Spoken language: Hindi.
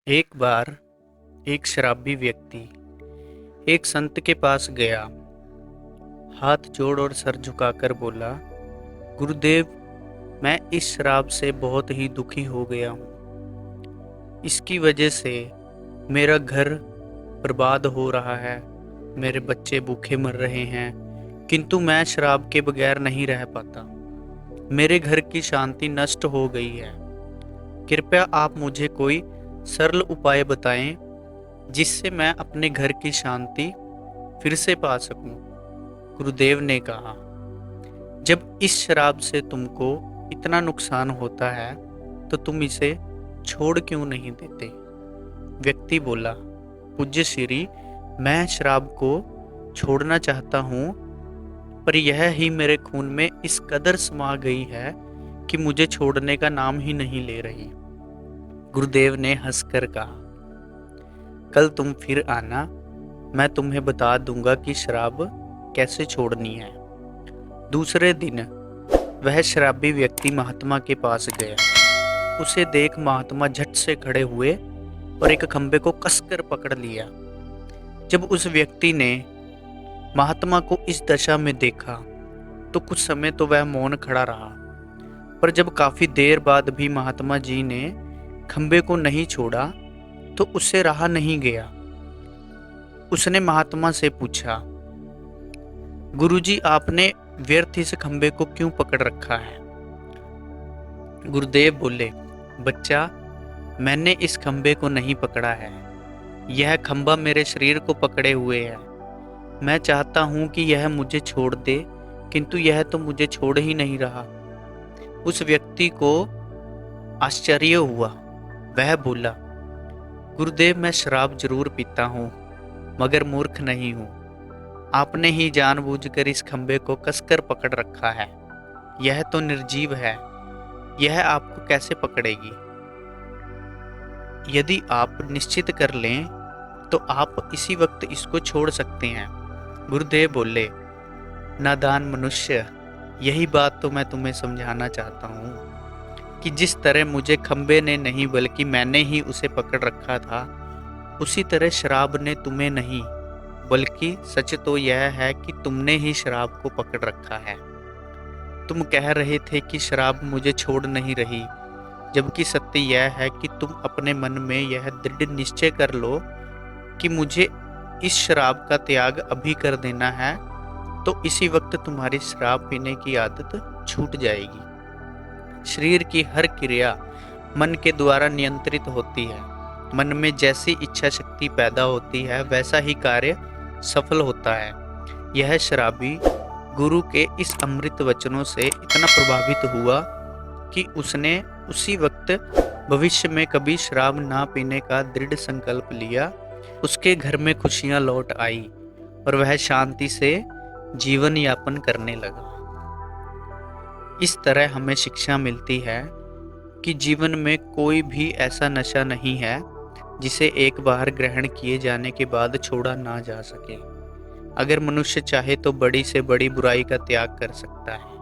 एक बार एक शराबी व्यक्ति एक संत के पास गया। हाथ जोड़ और सर झुकाकर बोला, गुरुदेव, मैं इस शराब से बहुत ही दुखी हो गया हूँ। इसकी वजह से मेरा घर बर्बाद हो रहा है, मेरे बच्चे भूखे मर रहे हैं, किंतु मैं शराब के बगैर नहीं रह पाता। मेरे घर की शांति नष्ट हो गई है। कृपया आप मुझे कोई सरल उपाय बताएं जिससे मैं अपने घर की शांति फिर से पा सकूं। गुरुदेव ने कहा, जब इस शराब से तुमको इतना नुकसान होता है तो तुम इसे छोड़ क्यों नहीं देते? व्यक्ति बोला, पूज्य श्री, मैं शराब को छोड़ना चाहता हूँ, पर यह ही मेरे खून में इस कदर समा गई है कि मुझे छोड़ने का नाम ही नहीं ले रही। गुरुदेव ने हंसकर कहा, कल तुम फिर आना, मैं तुम्हें बता दूंगा कि शराब कैसे छोड़नी है। दूसरे दिन वह शराबी व्यक्ति महात्मा के पास गया। उसे देख महात्मा झट से खड़े हुए और एक खंबे को कसकर पकड़ लिया। जब उस व्यक्ति ने महात्मा को इस दशा में देखा तो कुछ समय तो वह मौन खड़ा रहा, पर जब काफी देर बाद भी महात्मा जी ने खंबे को नहीं छोड़ा तो उससे रहा नहीं गया। उसने महात्मा से पूछा, गुरुजी, आपने व्यर्थ इस खंबे को क्यों पकड़ रखा है? गुरुदेव बोले, बच्चा, मैंने इस खंबे को नहीं पकड़ा है, यह खंबा मेरे शरीर को पकड़े हुए है। मैं चाहता हूं कि यह मुझे छोड़ दे, किंतु यह तो मुझे छोड़ ही नहीं रहा। उस व्यक्ति को आश्चर्य हुआ। वह बोला, गुरुदेव, मैं शराब जरूर पीता हूँ, मगर मूर्ख नहीं हूँ। आपने ही जानबूझकर इस खंबे को कसकर पकड़ रखा है। यह तो निर्जीव है, यह आपको कैसे पकड़ेगी? यदि आप निश्चित कर लें तो आप इसी वक्त इसको छोड़ सकते हैं। गुरुदेव बोले, नादान मनुष्य, यही बात तो मैं तुम्हें समझाना चाहता हूँ कि जिस तरह मुझे खंबे ने नहीं बल्कि मैंने ही उसे पकड़ रखा था, उसी तरह शराब ने तुम्हें नहीं, बल्कि सच तो यह है कि तुमने ही शराब को पकड़ रखा है। तुम कह रहे थे कि शराब मुझे छोड़ नहीं रही, जबकि सत्य यह है कि तुम अपने मन में यह दृढ़ निश्चय कर लो कि मुझे इस शराब का त्याग अभी कर देना है, तो इसी वक्त तुम्हारी शराब पीने की आदत छूट जाएगी। शरीर की हर क्रिया मन के द्वारा नियंत्रित होती है। मन में जैसी इच्छा शक्ति पैदा होती है वैसा ही कार्य सफल होता है। यह शराबी गुरु के इस अमृत वचनों से इतना प्रभावित हुआ कि उसने उसी वक्त भविष्य में कभी शराब ना पीने का दृढ़ संकल्प लिया। उसके घर में खुशियां लौट आई और वह शांति से जीवन यापन करने लगा। इस तरह हमें शिक्षा मिलती है कि जीवन में कोई भी ऐसा नशा नहीं है जिसे एक बार ग्रहण किए जाने के बाद छोड़ा ना जा सके। अगर मनुष्य चाहे तो बड़ी से बड़ी बुराई का त्याग कर सकता है।